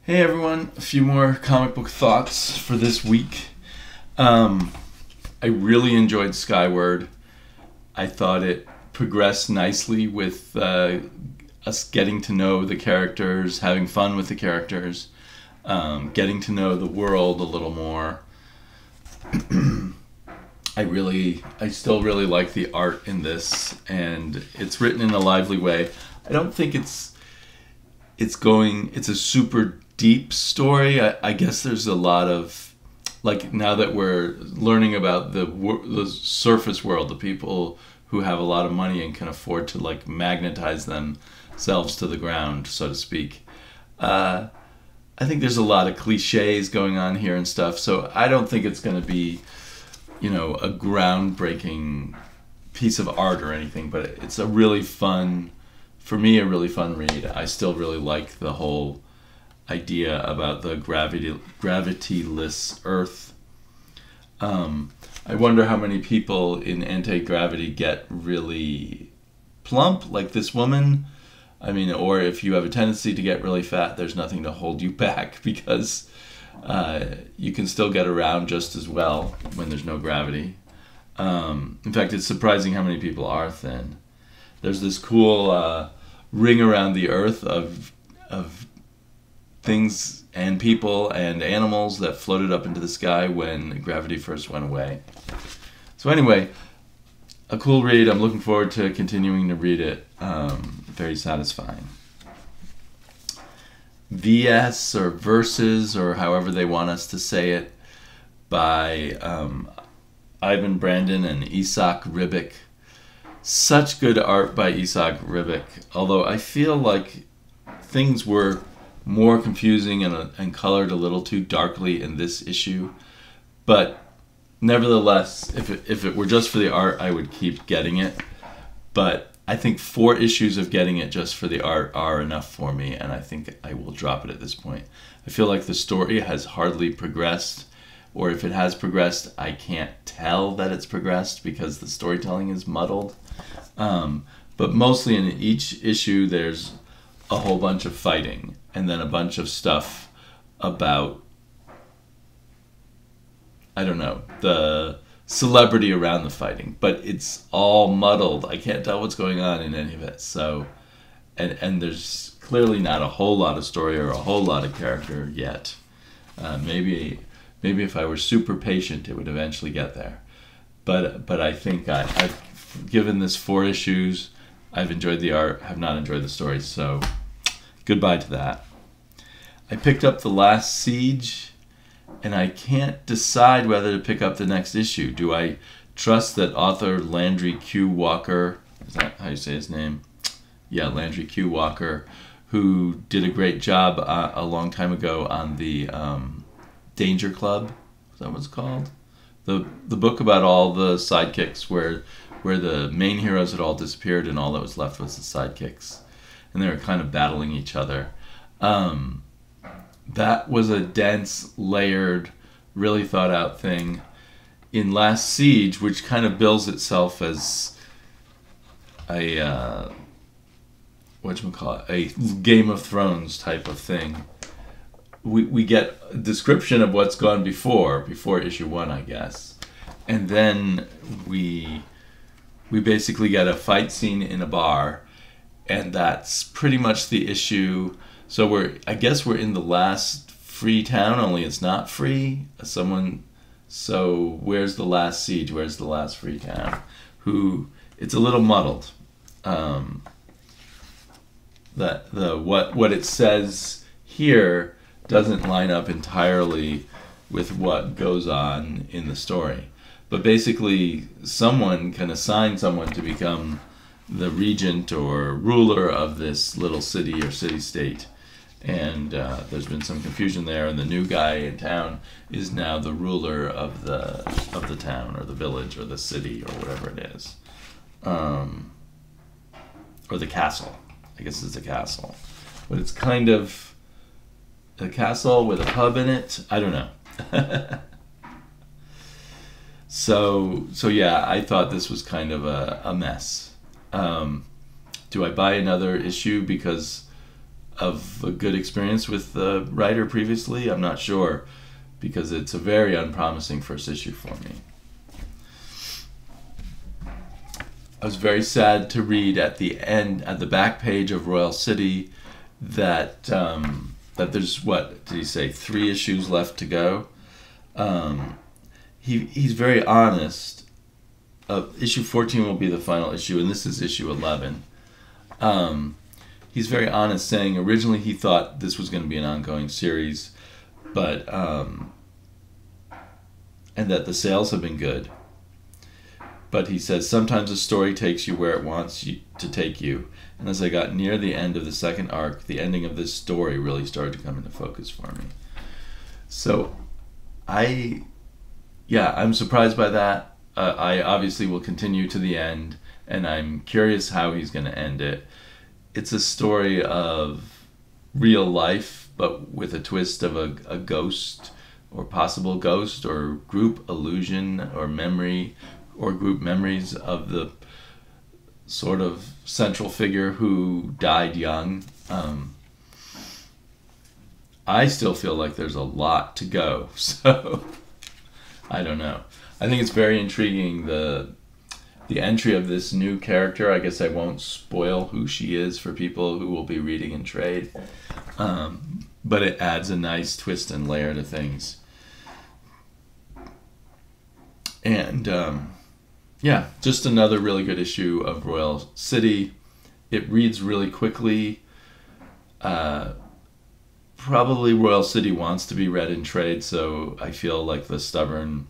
Hey everyone, a few more comic book thoughts for this week. I really enjoyed Skyward. I thought it progressed nicely with us getting to know the characters, having fun with the characters, getting to know the world a little more. I still really like the art in this, and it's written in a lively way. I don't think it's a super deep story. I guess there's a lot of, like, now that we're learning about the surface world, the people who have a lot of money and can afford to, like, magnetize themselves to the ground, so to speak. I think there's a lot of cliches going on here and stuff, so I don't think it's going to be, a groundbreaking piece of art or anything, but it's a really fun read. I still really like the whole idea about the gravityless Earth. I wonder how many people in anti-gravity get really plump, like this woman. I mean, or if you have a tendency to get really fat, there's nothing to hold you back, because you can still get around just as well when there's no gravity. In fact, it's surprising how many people are thin. There's this cool ring around the Earth of things and people and animals that floated up into the sky when gravity first went away. So anyway, a cool read. I'm looking forward to continuing to read it. Very satisfying. VS or Verses, or however they want us to say it, by Ivan Brandon and Isak Ribic. Such good art by Isak Ribic, although I feel like things were more confusing and colored a little too darkly in this issue. But nevertheless, if it were just for the art, I would keep getting it. But I think 4 issues of getting it just for the art are enough for me, and I think I will drop it at this point. I feel like the story has hardly progressed, or if it has progressed, I can't tell that it's progressed because the storytelling is muddled. But mostly in each issue, there's a whole bunch of fighting, and then a bunch of stuff about, I don't know, the celebrity around the fighting. But it's all muddled. I can't tell what's going on in any of it. So, and there's clearly not a whole lot of story or a whole lot of character yet. Maybe if I were super patient, it would eventually get there. But I think I've given this 4 issues. I've enjoyed the art, have not enjoyed the story, so goodbye to that. I picked up The Last Siege, and I can't decide whether to pick up the next issue. Do I trust that author Landry Q. Walker, is that how you say his name? Yeah, Landry Q. Walker, who did a great job a long time ago on the Danger Club, is that what it's called? The book about all the sidekicks where the main heroes had all disappeared and all that was left was the sidekicks. And they were kind of battling each other. That was a dense, layered, really thought out thing. In Last Siege, which kind of bills itself as a a Game of Thrones type of thing, we get a description of what's gone before issue 1, I guess. And then we basically get a fight scene in a bar, and that's pretty much the issue. So I guess we're in the last free town, only it's not free. So where's the last siege? Where's the last free town? It's a little muddled. What it says here doesn't line up entirely with what goes on in the story. But basically, someone can assign someone to become the regent or ruler of this little city or city-state. And there's been some confusion there, and the new guy in town is now the ruler of the town or the village or the city or whatever it is. Or the castle. I guess it's a castle. But it's kind of a castle with a pub in it. I don't know. So yeah, I thought this was kind of a mess. Do I buy another issue because of a good experience with the writer previously? I'm not sure, because it's a very unpromising first issue for me. I was very sad to read at the end, at the back page of Royal City, that that there's, what did he say, 3 issues left to go. He's very honest. Issue 14 will be the final issue, and this is issue 11. He's very honest, saying originally he thought this was going to be an ongoing series, but and that the sales have been good. But he says, sometimes a story takes you where it wants you to take you. And as I got near the end of the second arc, the ending of this story really started to come into focus for me. So I'm surprised by that. I obviously will continue to the end, and I'm curious how he's going to end it. It's a story of real life, but with a twist of a ghost, or possible ghost, or group illusion, or memory, or group memories of the sort of central figure who died young. I still feel like there's a lot to go, so I don't know. I think it's very intriguing, the entry of this new character. I guess I won't spoil who she is for people who will be reading in trade, but it adds a nice twist and layer to things. And yeah, just another really good issue of Royal City. It reads really quickly. Probably Royal City wants to be read in trade, so I feel like the stubborn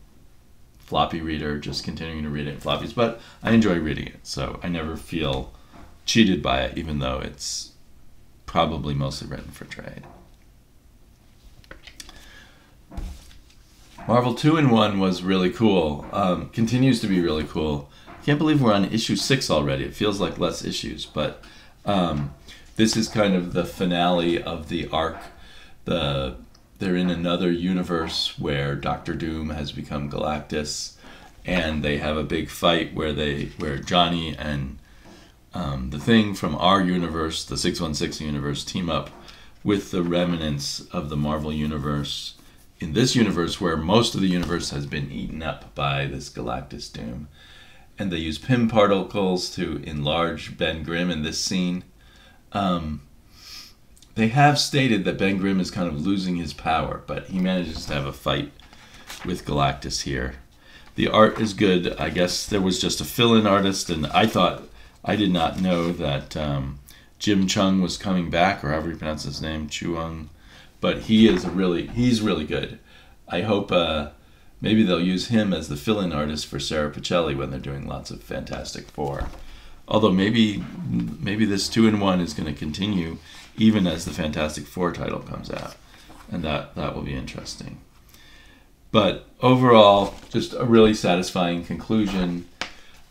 floppy reader just continuing to read it in floppies. But I enjoy reading it, so I never feel cheated by it, even though it's probably mostly written for trade. Marvel 2-in-1 was really cool. Continues to be really cool. Can't believe we're on issue 6 already. It feels like less issues, but this is kind of the finale of the arc. They're in another universe where Doctor Doom has become Galactus, and they have a big fight where Johnny and the Thing from our universe, the 616 universe, team up with the remnants of the Marvel universe in this universe, where most of the universe has been eaten up by this Galactus Doom. And they use Pym particles to enlarge Ben Grimm in this scene. They have stated that Ben Grimm is kind of losing his power, but he manages to have a fight with Galactus here. The art is good. I guess there was just a fill-in artist, and I did not know that Jim Chung was coming back, or however you pronounce his name, Chuang. But he's really good. I hope maybe they'll use him as the fill-in artist for Sarah Pichelli when they're doing lots of Fantastic Four. Although maybe this 2-in-1 is going to continue even as the Fantastic Four title comes out, and that will be interesting. But overall, just a really satisfying conclusion,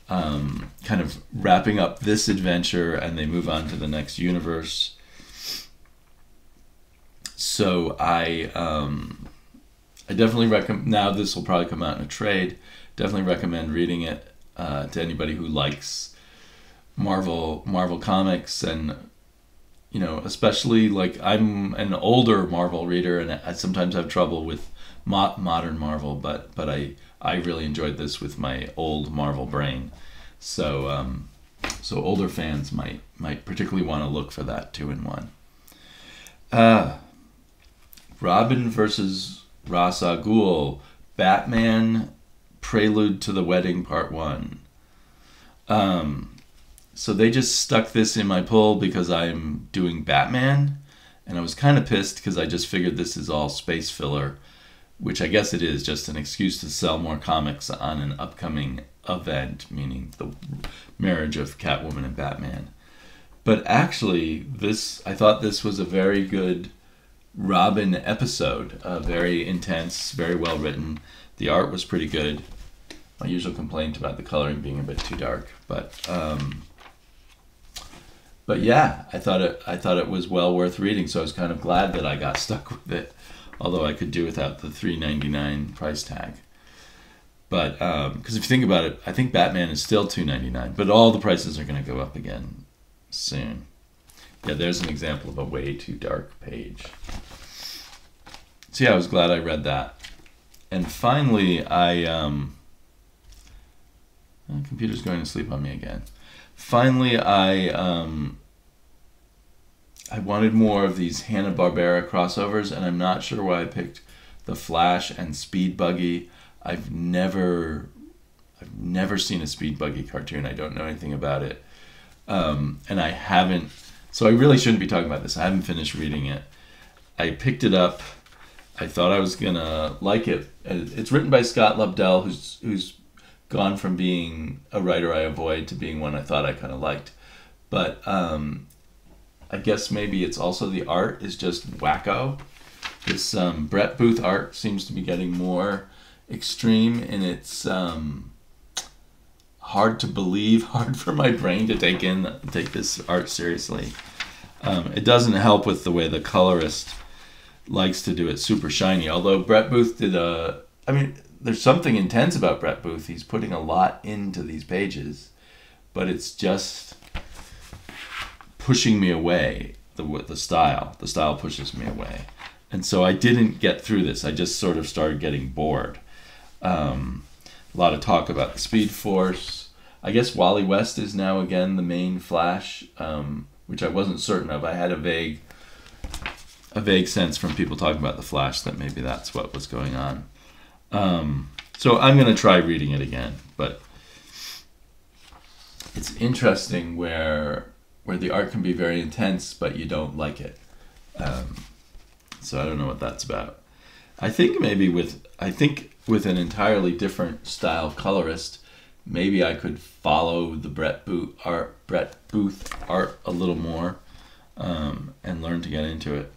kind of wrapping up this adventure, and they move on to the next universe. So I definitely recommend, now this will probably come out in a trade, definitely recommend reading it to anybody who likes Marvel comics, and especially, like, I'm an older Marvel reader, and I sometimes have trouble with modern Marvel, but I really enjoyed this with my old Marvel brain. So older fans might particularly want to look for that 2-in-1. Robin versus Ra's al Ghul, Batman, Prelude to the Wedding, Part 1. So they just stuck this in my pull because I'm doing Batman, and I was kind of pissed because I just figured this is all space filler, which I guess it is, just an excuse to sell more comics on an upcoming event, meaning the marriage of Catwoman and Batman. But actually, I thought this was a very good Robin episode, very intense, very well written. The art was pretty good. My usual complaint about the coloring being a bit too dark, but yeah, I thought it was well worth reading. So I was kind of glad that I got stuck with it, although I could do without the $3.99 price tag. But because if you think about it, I think Batman is still $2.99, but all the prices are going to go up again soon. Yeah, there's an example of a way too dark page. So yeah, I was glad I read that. And finally, computer's going to sleep on me again. Finally, I wanted more of these Hanna-Barbera crossovers, and I'm not sure why I picked The Flash and Speed Buggy. I've never seen a Speed Buggy cartoon. I don't know anything about it. And I haven't, so I really shouldn't be talking about this. I haven't finished reading it. I picked it up. I thought I was gonna like it. It's written by Scott Lobdell, who's gone from being a writer I avoid to being one I thought I kind of liked. But I guess maybe it's also the art is just wacko. This Brett Booth art seems to be getting more extreme, and it's hard to believe, hard for my brain to take this art seriously. It doesn't help with the way the colorist likes to do it super shiny, although Brett Booth did there's something intense about Brett Booth. He's putting a lot into these pages, but it's just pushing me away. The style pushes me away, and so I didn't get through this. I just sort of started getting bored. A lot of talk about the Speed Force. I guess Wally West is now again the main Flash, which I wasn't certain of. I had a vague sense from people talking about the Flash that maybe that's what was going on. So I'm going to try reading it again, but it's interesting where the art can be very intense, but you don't like it. So I don't know what that's about. I think with an entirely different style colorist, maybe I could follow the Brett Booth art a little more, and learn to get into it.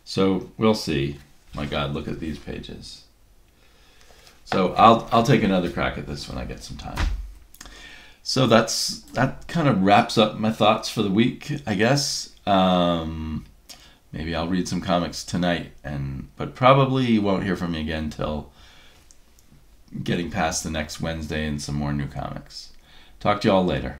So we'll see. My God, look at these pages. So I'll take another crack at this when I get some time. So that kind of wraps up my thoughts for the week, I guess. Maybe I'll read some comics tonight, but probably you won't hear from me again till getting past the next Wednesday and some more new comics. Talk to you all later.